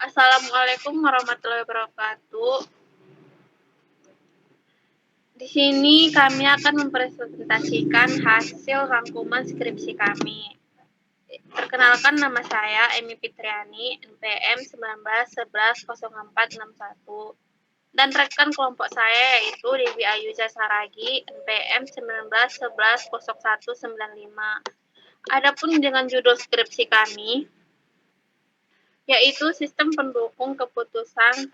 Assalamualaikum warahmatullahi wabarakatuh. Di sini kami akan mempresentasikan hasil rangkuman skripsi kami. Perkenalkan, nama saya Emi Fitriani, NPM 19110461, dan rekan kelompok saya yaitu Dewi Ayuza Saragi, NPM 19110195. Adapun dengan judul skripsi kami, yaitu sistem pendukung keputusan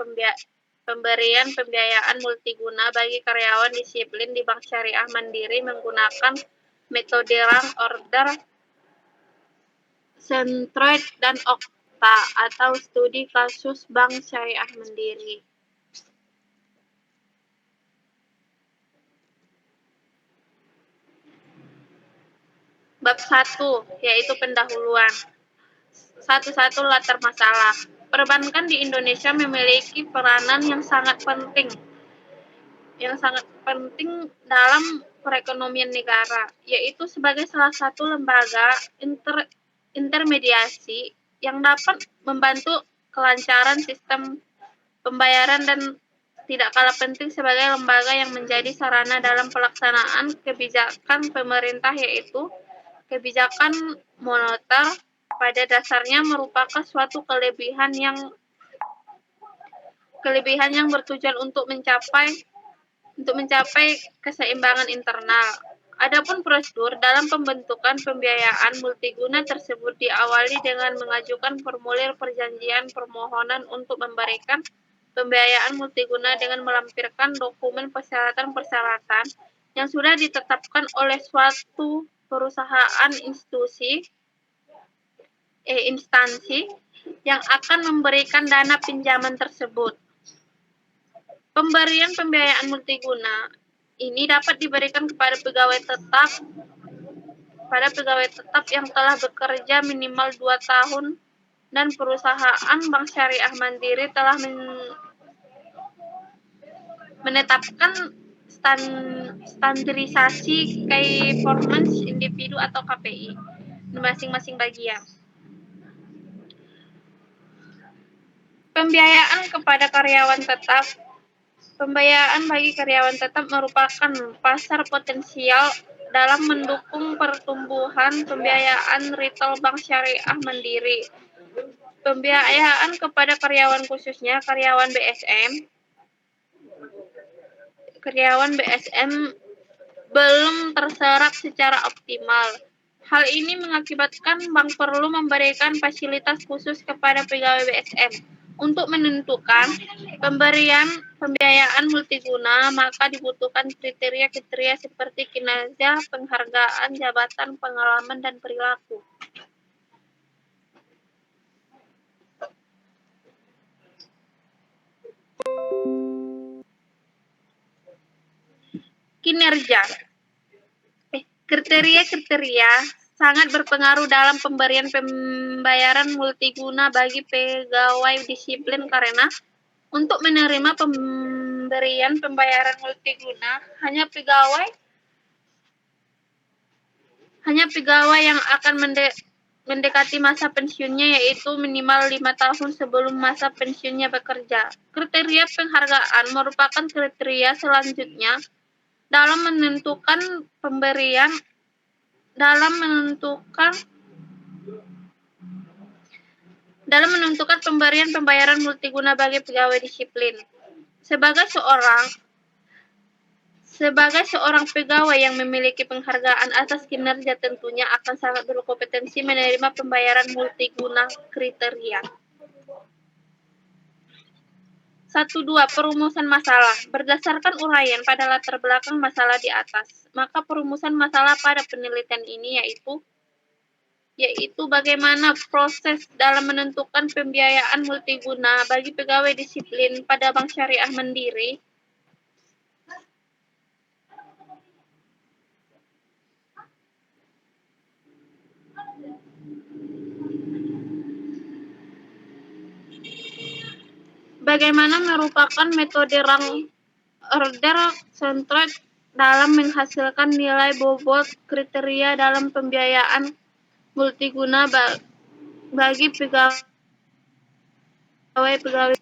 pemberian pembiayaan multiguna bagi karyawan disiplin di Bank Syariah Mandiri menggunakan metode rank order, Centroid, dan Okta atau studi kasus Bank Syariah Mandiri. Bab 1, yaitu pendahuluan. 1. Latar masalah. Perbankan di Indonesia memiliki peranan yang sangat penting dalam perekonomian negara, yaitu sebagai salah satu lembaga intermediasi yang dapat membantu kelancaran sistem pembayaran dan tidak kalah penting sebagai lembaga yang menjadi sarana dalam pelaksanaan kebijakan pemerintah, yaitu kebijakan moneter. Pada dasarnya merupakan suatu kelebihan yang bertujuan untuk mencapai keseimbangan internal. Adapun prosedur dalam pembentukan pembiayaan multiguna tersebut diawali dengan mengajukan formulir perjanjian permohonan untuk memberikan pembiayaan multiguna dengan melampirkan dokumen persyaratan-persyaratan yang sudah ditetapkan oleh suatu perusahaan instansi yang akan memberikan dana pinjaman tersebut. Pemberian pembiayaan multiguna ini dapat diberikan kepada pegawai tetap yang telah bekerja minimal 2 tahun dan perusahaan Bank Syariah Mandiri telah menetapkan standarisasi Key Performance Individu atau KPI di masing-masing bagian. Pembiayaan kepada karyawan tetap. Pembiayaan bagi karyawan tetap merupakan pasar potensial dalam mendukung pertumbuhan pembiayaan retail Bank Syariah Mandiri. Pembiayaan kepada karyawan, khususnya karyawan BSM belum terserap secara optimal. Hal ini mengakibatkan bank perlu memberikan fasilitas khusus kepada pegawai BSM. Untuk menentukan pemberian pembiayaan multiguna, maka dibutuhkan kriteria-kriteria seperti kinerja, penghargaan, jabatan, pengalaman, dan perilaku. Kinerja. Kriteria-kriteria sangat berpengaruh dalam pemberian pembayaran multiguna bagi pegawai disiplin karena untuk menerima pemberian pembayaran multiguna hanya pegawai yang akan mendekati masa pensiunnya, yaitu minimal 5 tahun sebelum masa pensiunnya bekerja. Kriteria penghargaan merupakan kriteria selanjutnya dalam menentukan pemberian pembayaran multiguna bagi pegawai disiplin. Sebagai seorang pegawai yang memiliki penghargaan atas kinerja tentunya akan sangat berkompetensi menerima pembayaran multiguna. Kriteria 1-2 Perumusan masalah. Berdasarkan uraian pada latar belakang masalah di atas, maka perumusan masalah pada penelitian ini yaitu bagaimana proses dalam menentukan pembiayaan multiguna bagi pegawai disiplin pada Bank Syariah Mandiri. Bagaimana merupakan metode rank order Centroid dalam menghasilkan nilai bobot kriteria dalam pembiayaan multiguna bagi pegawai pegawai.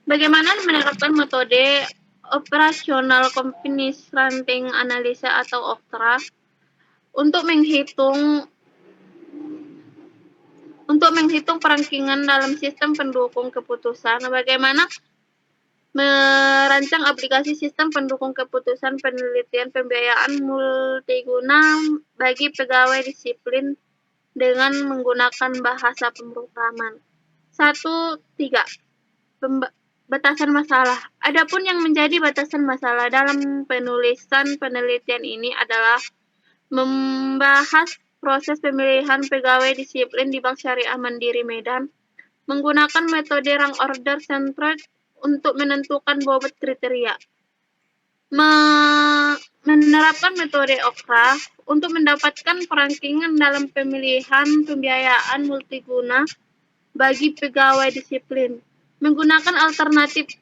Bagaimana menerapkan metode operasional continuous ranting analisa atau OKRA untuk menghitung perankingan dalam sistem pendukung keputusan. Bagaimana merancang aplikasi sistem pendukung keputusan penelitian pembiayaan multiguna bagi pegawai disiplin dengan menggunakan bahasa pemrograman. 1.3. Batasan masalah. Adapun yang menjadi batasan masalah dalam penulisan penelitian ini adalah membahas proses pemilihan pegawai disiplin di Bank Syariah Mandiri Medan menggunakan metode rank order centered untuk menentukan bobot kriteria. Menerapkan metode OKRA untuk mendapatkan perankingan dalam pemilihan pembiayaan multiguna bagi pegawai disiplin. Menggunakan alternatif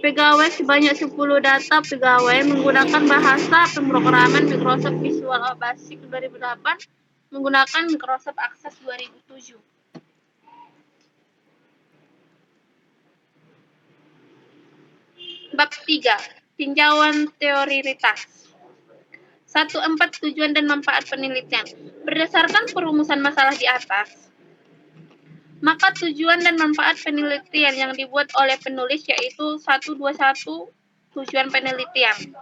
pegawai sebanyak 10 data pegawai menggunakan bahasa pemrograman Microsoft Visual Basic 2008 menggunakan Microsoft Access 2007. Bab 3. Tinjauan teoritas. 1.4 Tujuan dan manfaat penelitian. Berdasarkan perumusan masalah di atas, maka tujuan dan manfaat penelitian yang dibuat oleh penulis yaitu 121 tujuan penelitian.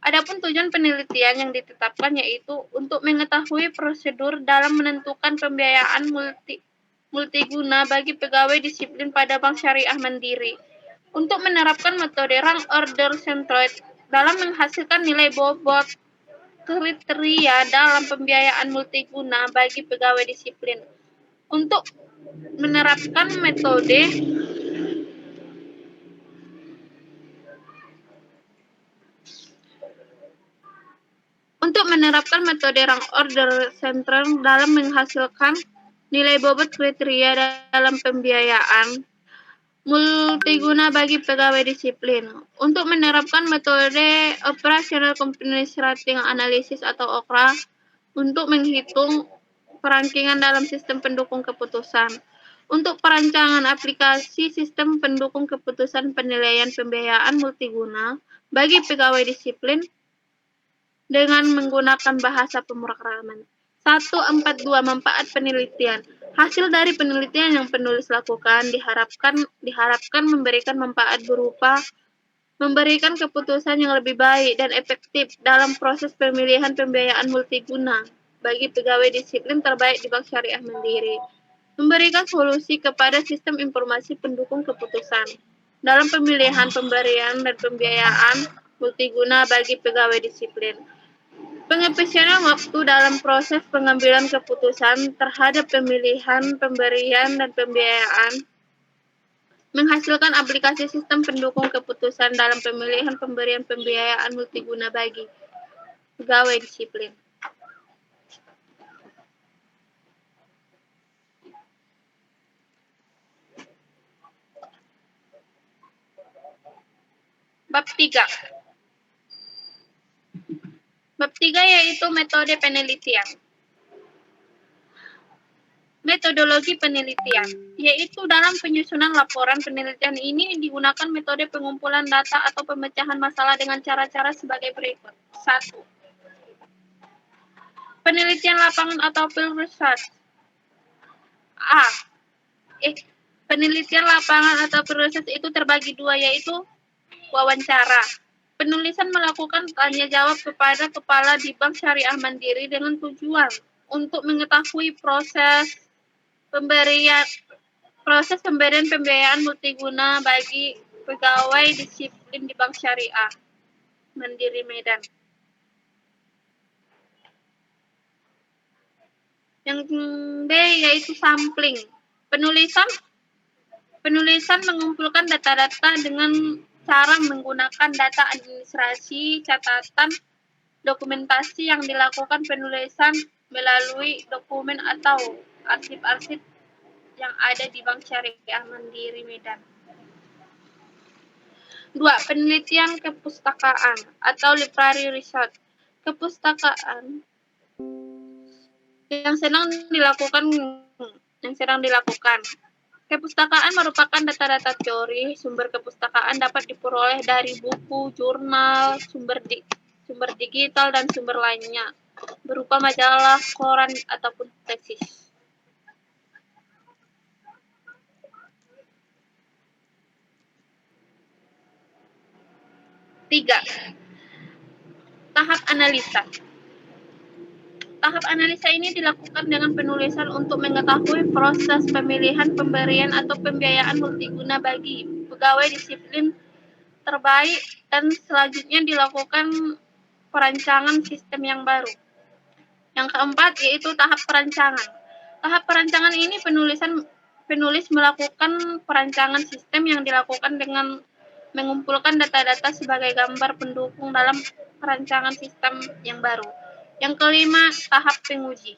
Adapun tujuan penelitian yang ditetapkan yaitu untuk mengetahui prosedur dalam menentukan pembiayaan multiguna bagi pegawai disiplin pada Bank Syariah Mandiri. Untuk menerapkan metode rank order centered dalam menghasilkan nilai bobot kriteria dalam pembiayaan multiguna bagi pegawai disiplin. Untuk menerapkan metode rank order centered dalam menghasilkan nilai bobot kriteria dalam pembiayaan multiguna bagi pegawai disiplin. Untuk menerapkan metode operational continuous rating analysis atau OKRA untuk menghitung perankingan dalam sistem pendukung keputusan. Untuk perancangan aplikasi sistem pendukung keputusan penilaian pembiayaan multiguna bagi pegawai disiplin dengan menggunakan bahasa pemrograman. 1.4.2 Manfaat penelitian. Hasil dari penelitian yang penulis lakukan diharapkan memberikan manfaat berupa memberikan keputusan yang lebih baik dan efektif dalam proses pemilihan pembiayaan multiguna bagi pegawai disiplin terbaik di Bank Syariah Mandiri. Memberikan solusi kepada sistem informasi pendukung keputusan dalam pemilihan pemberian dan pembiayaan multiguna bagi pegawai disiplin. Pengefisianan waktu dalam proses pengambilan keputusan terhadap pemilihan, pemberian, dan pembiayaan. Menghasilkan aplikasi sistem pendukung keputusan dalam pemilihan, pemberian, pembiayaan multiguna bagi pegawai disiplin. Bab 3. Bab 3 yaitu metode penelitian. Metodologi penelitian, yaitu dalam penyusunan laporan penelitian ini digunakan metode pengumpulan data atau pemecahan masalah dengan cara-cara sebagai berikut. 1. Penelitian lapangan atau field research. Penelitian lapangan atau field research itu terbagi dua, yaitu wawancara. Penulisan melakukan tanya jawab kepada kepala di Bank Syariah Mandiri dengan tujuan untuk mengetahui proses pemberian pembiayaan multiguna bagi pegawai disiplin di Bank Syariah Mandiri Medan. Yang B yaitu sampling. Penulisan mengumpulkan data-data dengan cara menggunakan data administrasi, catatan, dokumentasi yang dilakukan penulisan melalui dokumen atau arsip-arsip yang ada di Bank Syariah Mandiri Medan. 2. Penelitian kepustakaan atau library research. Kepustakaan yang sedang yang sedang dilakukan. Kepustakaan merupakan data-data teori. Sumber kepustakaan dapat diperoleh dari buku, jurnal, sumber digital, dan sumber lainnya, berupa majalah, koran, ataupun tesis. Tiga, tahap analisa. Tahap analisa ini dilakukan dengan penulisan untuk mengetahui proses pemilihan, pemberian, atau pembiayaan multiguna bagi pegawai disiplin terbaik, dan selanjutnya dilakukan perancangan sistem yang baru. Yang keempat yaitu tahap perancangan. Tahap perancangan ini penulis melakukan perancangan sistem yang dilakukan dengan mengumpulkan data-data sebagai gambar pendukung dalam perancangan sistem yang baru. Yang kelima, tahap penguji.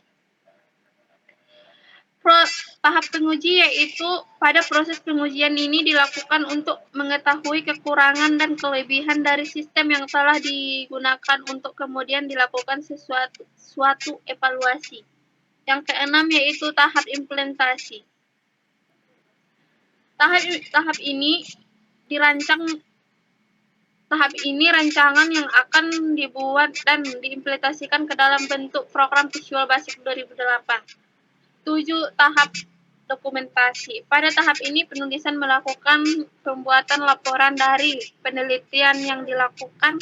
Tahap penguji yaitu pada proses pengujian ini dilakukan untuk mengetahui kekurangan dan kelebihan dari sistem yang telah digunakan untuk kemudian dilakukan suatu evaluasi. Yang keenam yaitu tahap implementasi. Tahap ini rancangan yang akan dibuat dan diimplementasikan ke dalam bentuk program Visual Basic 2008. 7. Tahap dokumentasi. Pada tahap ini penulisan melakukan pembuatan laporan dari penelitian yang dilakukan.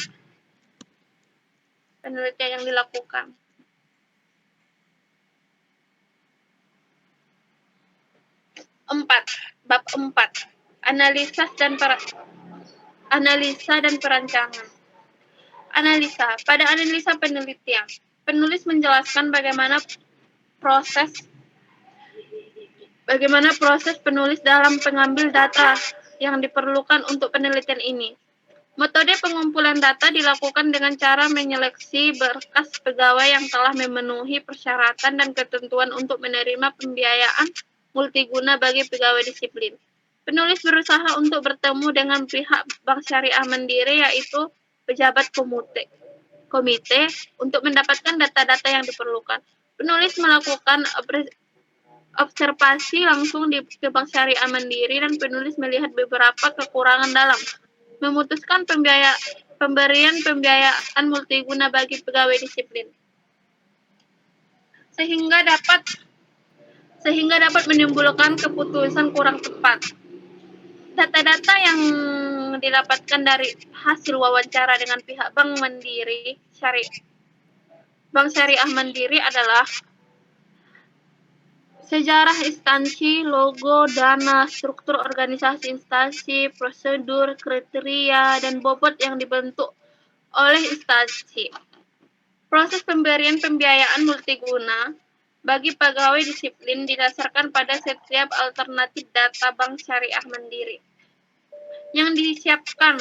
Bab 4. Analisa dan perancangan. Analisa. Pada analisa penelitian, penulis menjelaskan bagaimana proses penulis dalam mengambil data yang diperlukan untuk penelitian ini. Metode pengumpulan data dilakukan dengan cara menyeleksi berkas pegawai yang telah memenuhi persyaratan dan ketentuan untuk menerima pembiayaan multiguna bagi pegawai disiplin. Penulis berusaha untuk bertemu dengan pihak Bank Syariah Mandiri, yaitu pejabat komite untuk mendapatkan data-data yang diperlukan. Penulis melakukan observasi langsung ke Bank Syariah Mandiri, dan penulis melihat beberapa kekurangan dalam memutuskan pemberian pembiayaan multiguna bagi pegawai disiplin, sehingga dapat menimbulkan keputusan kurang tepat. Data-data yang didapatkan dari hasil wawancara dengan pihak Bank Syariah Mandiri adalah sejarah instansi, logo, dana, struktur organisasi instansi, prosedur, kriteria, dan bobot yang dibentuk oleh instansi. Proses pemberian pembiayaan multiguna bagi pegawai disiplin didasarkan pada setiap alternatif data Bank Syariah Mandiri yang disiapkan.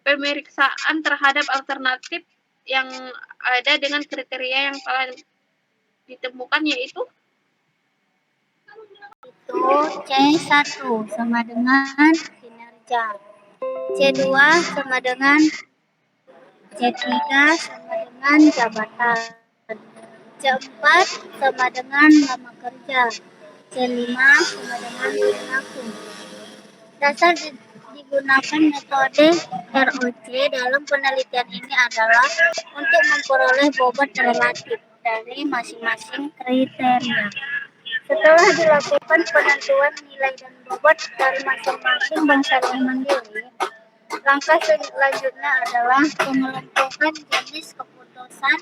Pemeriksaan terhadap alternatif yang ada dengan kriteria yang telah ditemukan yaitu C1 sama dengan kinerja, C2 sama dengan C3 sama dengan jabatan, C4 sama dengan lama kerja, C5 sama dengan perilaku. Dasar digunakan metode ROC dalam penelitian ini adalah untuk memperoleh bobot relatif dari masing-masing kriteria. Setelah dilakukan penentuan nilai dan bobot dari masing-masing Bank Syariah Mandiri, langkah selanjutnya adalah pengelompokan jenis keputusan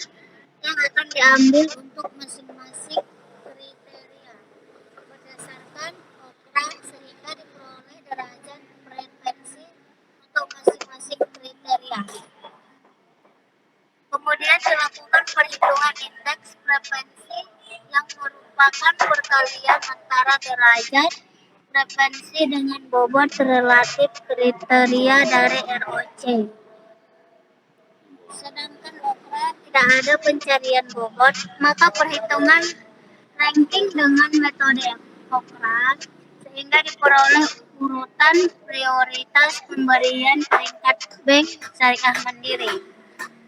yang akan diambil untuk masing-masing kriteria berdasarkan okra, sehingga diperoleh derajat preferensi untuk masing-masing kriteria. Kemudian dilakukan perhitungan indeks preferensi yang merupakan perkalian antara derajat preferensi dengan bobot relatif kriteria dari ROC. Sedangkan okra tidak ada pencarian bobot, maka perhitungan ranking dengan metode okra sehingga diperoleh urutan prioritas pemberian peringkat Bank Syariah Mandiri.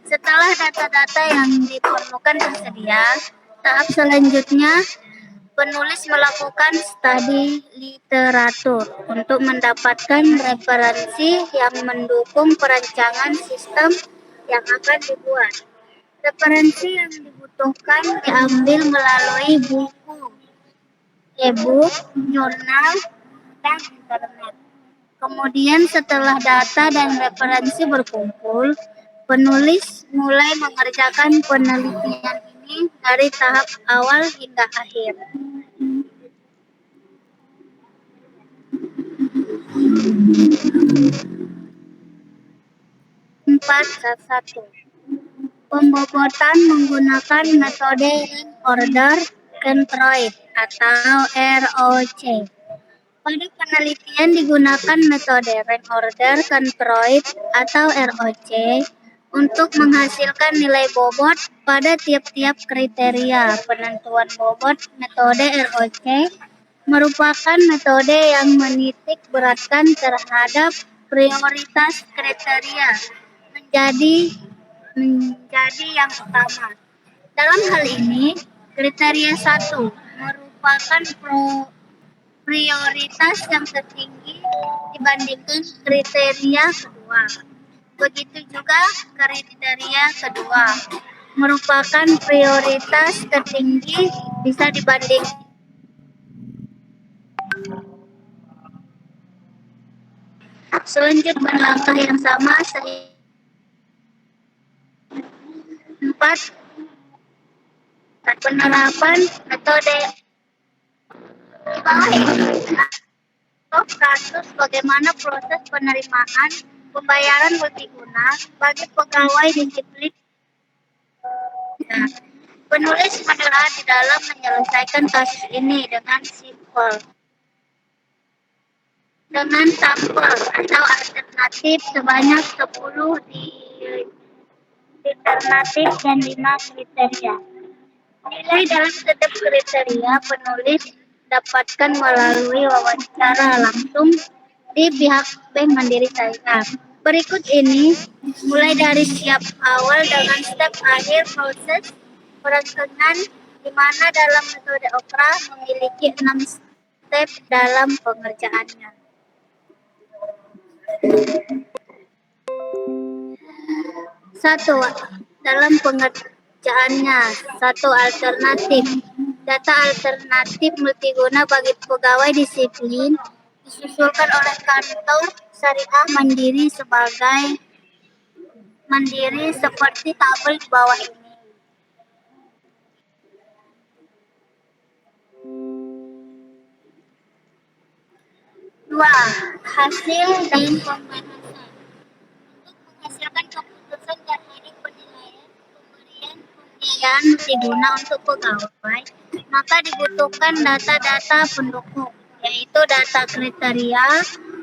Setelah data-data yang diperlukan tersedia, tahap selanjutnya Penulis melakukan studi literatur untuk mendapatkan referensi yang mendukung perancangan sistem yang akan dibuat. Referensi yang dibutuhkan diambil melalui buku, e-book, jurnal, dan internet. Kemudian setelah data dan referensi berkumpul, penulis mulai mengerjakan penelitian ini dari tahap awal hingga akhir. 4.1. Pembobotan menggunakan metode rank order controlled atau ROC. Pada penelitian digunakan metode rank order controlled atau ROC untuk menghasilkan nilai bobot pada tiap-tiap kriteria. Penentuan bobot metode ROC merupakan metode yang menitik beratkan terhadap prioritas kriteria menjadi yang utama. Dalam hal ini, kriteria 1 merupakan prioritas yang tertinggi dibandingkan kriteria kedua. Begitu juga kriteria kedua merupakan prioritas tertinggi bisa dibandingkan. Selanjutnya langkah yang sama sehingga 4. Penerapan metode di bawah ini kasus bagaimana proses penerimaan pembayaran multiguna bagi pegawai disiplin. Penulis menerah di dalam menyelesaikan kasus ini dengan sampel atau alternatif sebanyak 10 di alternatif dan 5 kriteria. Nilai dalam setiap kriteria penulis dapatkan melalui wawancara langsung di pihak Bank Mandiri Syariah. Berikut ini mulai dari step awal dengan step akhir proses perancangan, di mana dalam metode OKRA memiliki 6 step dalam pengerjaannya. 1. Dalam pengerjaannya. 1. Alternatif. Data alternatif multiguna bagi pegawai disiplin disusulkan oleh kantor syariah mandiri seperti tabel di bawah ini. 2. Hasil dan pembahasan. Untuk menghasilkan keputusan terhadap penilaian pemberian pembiayaan multiguna untuk pegawai, maka dibutuhkan data-data pendukung, yaitu data kriteria,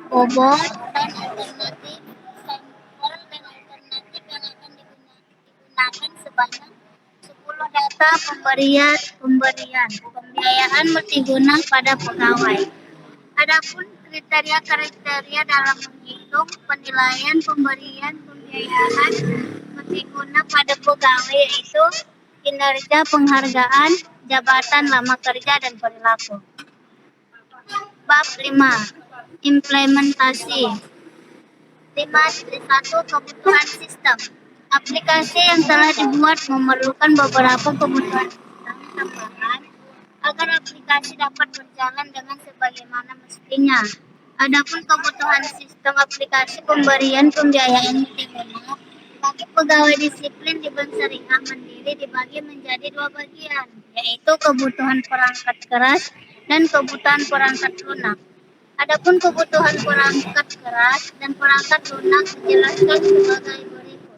bobot, dan alternatif sampel dan alternatif yang akan digunakan sebanyak 10 data pemberian pembiayaan multiguna pada pegawai. Adapun kriteria-kriteria dalam menghitung penilaian pemberian pembiayaan multiguna pada pegawai yaitu kinerja, penghargaan, jabatan, lama kerja, dan perilaku. Bab 5. Implementasi. 5.1. Kebutuhan sistem. Aplikasi yang telah dibuat memerlukan beberapa kebutuhan sistem tambahan agar aplikasi dapat berjalan dengan sebagaimana mestinya. Adapun kebutuhan sistem aplikasi pemberian pembiayaan multiguna bagi pegawai disiplin di Bank Syariah Mandiri dibagi menjadi 2 bagian, yaitu kebutuhan perangkat keras dan kebutuhan perangkat lunak. Adapun kebutuhan perangkat keras dan perangkat lunak dijelaskan sebagai berikut.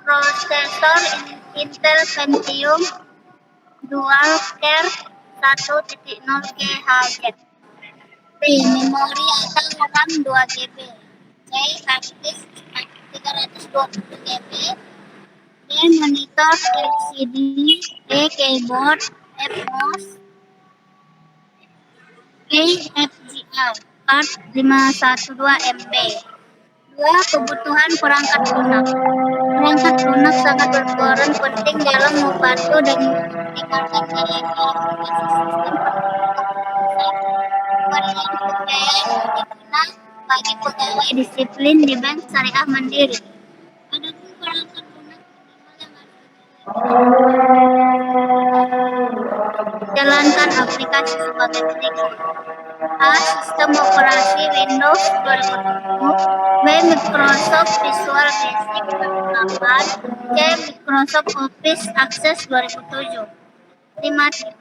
Prosesor Intel Pentium Dual Core 1.0 GHz. B. Memori atau RAM 2 GB. C. Hard disk 320 GB. D. Monitor LCD. E. Keyboard F mouse. E. FGA card 512 MB. Dua, kebutuhan perangkat lunak. Perangkat lunak sangat berperan penting dalam membantu dan mengoptimalkan jalannya aplikasi sistem pendukung keputusan, pemberian pembiayaan multiguna bagi pegawai disiplin di Bank Syariah Mandiri. Adapun perangkat lunak minimal yang harus jalankan aplikasi sebagai berikut. A. Sistem operasi Windows 2007. B. Microsoft Visual Basic 2008. C. Microsoft Office Access 2007. 5.2.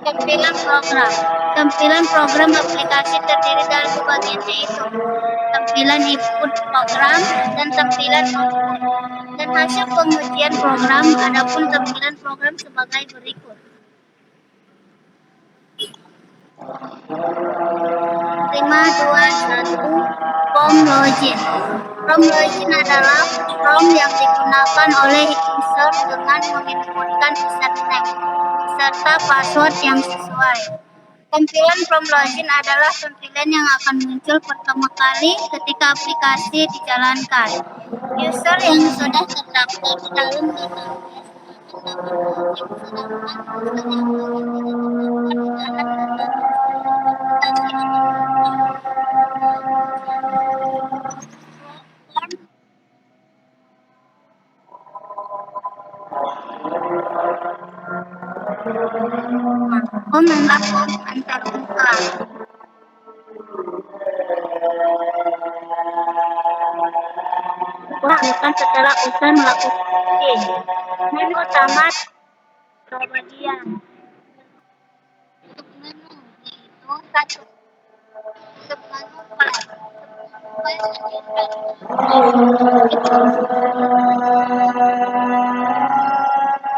Tampilan program. Tampilan program aplikasi terdiri dari dua bagian, yaitu tampilan input program dan tampilan output. Dan hasil pengujian program, adapun tampilan program sebagai berikut. 5, 2, 1. Form login. Form login adalah form yang digunakan oleh user dengan menginputkan username serta password yang sesuai. Tampilan form login adalah tampilan yang akan muncul pertama kali ketika aplikasi dijalankan. User yang sudah terdaftar di dalam database akan dapat login, sedangkan user yang belum tidak terdaftar di dalam database aplikasi akan muncul form antarmuka. Lakukan setelah user melakukan login. Menu utama bagian menu yaitu satu menu file.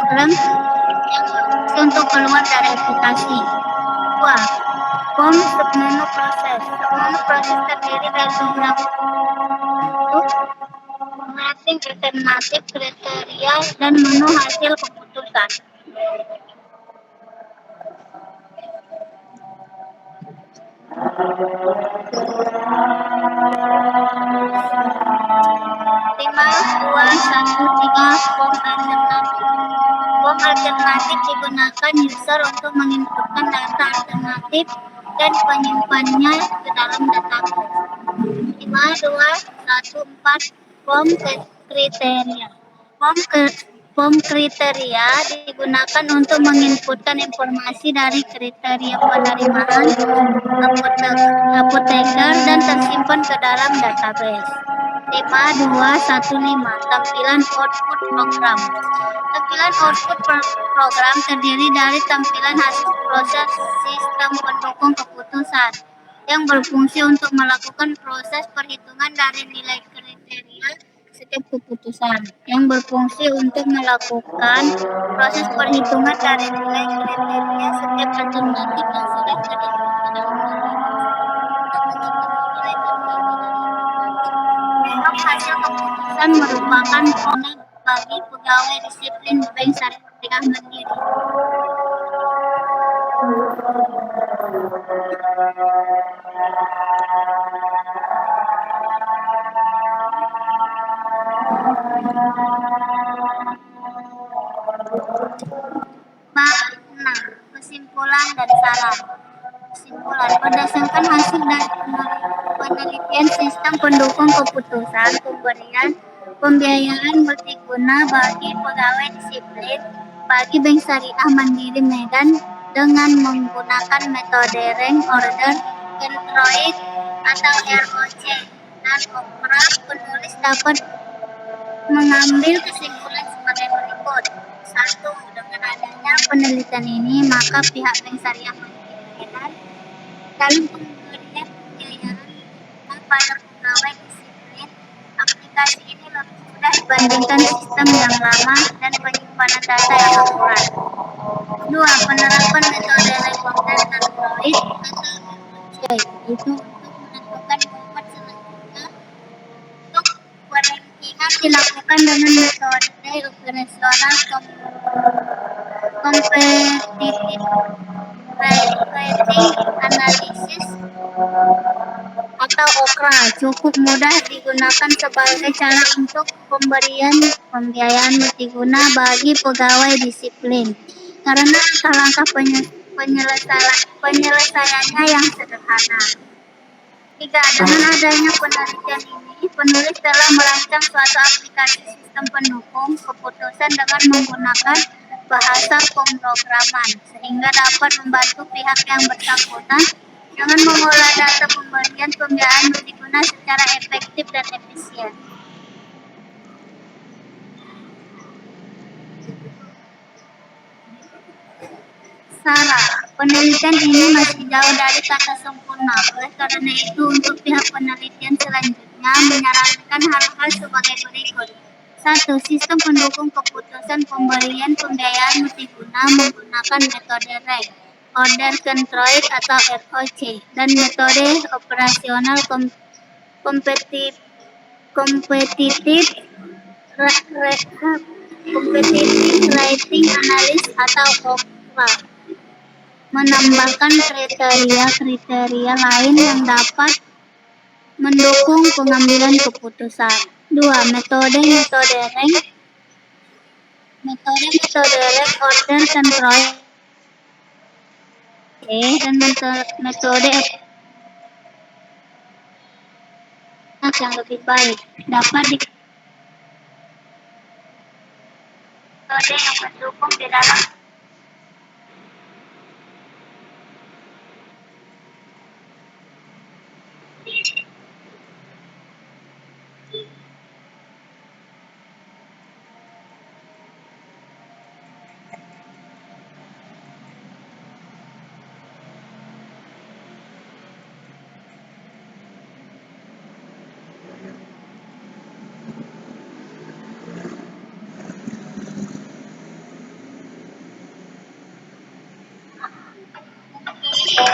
Program yang berfungsi untuk keluar dari aplikasi. 2. Form submenu proses. Submenu proses terdiri dari beberapa rating alternatif kriteria dan menu hasil keputusan. Lima, 2, 1, 3. Form alternatif. Form alternatif digunakan user untuk menginputkan data alternatif dan penyimpanannya ke dalam database. 5, 2, 1, 4. Form kriteria. Form kriteria digunakan untuk menginputkan informasi dari kriteria penerimaan apoteker dan tersimpan ke dalam database. 5, 2, 1, 5. Tampilan output program. Tampilan output program terdiri dari tampilan hasil proses sistem pendukung keputusan yang berfungsi untuk melakukan proses perhitungan dari nilai kriteria setiap keputusan, yang berfungsi untuk melakukan proses perhitungan dari nilai kriteria setiap alternatif yang sudah terinput ke dalam database untuk mengetahui nilai terbaik dari alternatif. Memang hasil keputusan merupakan bonus bagi pegawai disiplin Bank Syariah Mandiri. Makna, kesimpulan dan saran. Kesimpulan, berdasarkan hasil dari penelitian sistem pendukung keputusan pemberian pembiayaan multiguna bagi pegawai disiplin bagi Bank Syariah Mandiri Medan dengan menggunakan metode rank order Android atau ROC dan Opera, penulis dapat mengambil kesimpulan sebagai berikut. 1. Dengan adanya penelitian ini, maka pihak Bank Syariah Mandiri Medan dalam pemberian pembiayaan pada pegawai disiplin, aplikasi ini lebih mudah dibandingkan sistem yang lama dan penyimpanan data yang akurat. 2. Penerapan metode rank order Android atau ROC itu untuk menentukan bobot selanjutnya. Untuk perankingan dilakukan dengan metode operasional competitive rating analysis atau OKRA cukup mudah digunakan sebagai cara untuk pemberian pembiayaan multiguna bagi pegawai disiplin karena langkah-langkah penyelesaiannya yang sederhana. 3. Dengan adanya penelitian ini, penulis telah merancang suatu aplikasi sistem pendukung keputusan dengan menggunakan bahasa pemrograman, sehingga dapat membantu pihak yang bersangkutan dengan mengolah data pemberian pembiayaan multiguna secara efektif dan efisien. Sarah, penelitian ini masih jauh dari kata sempurna. Oleh karena itu, untuk pihak penelitian selanjutnya menyarankan hal-hal sebagai berikut. 1. Sistem pendukung keputusan pemberian pembiayaan multiguna menggunakan metode RAC, Order Controlled atau ROC, dan metode operasional kompetitif competitive rating analysis atau OKRA. Menambahkan kriteria-kriteria lain yang dapat mendukung pengambilan keputusan. 2. Metode RANK, order control, dan metode yang lebih baik dapat metode yang mendukung di dalam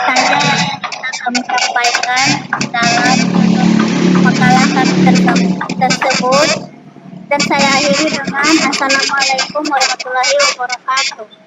saja yang bisa kami sampaikan dalam makalah kami tersebut, dan saya akhiri dengan Assalamualaikum warahmatullahi wabarakatuh.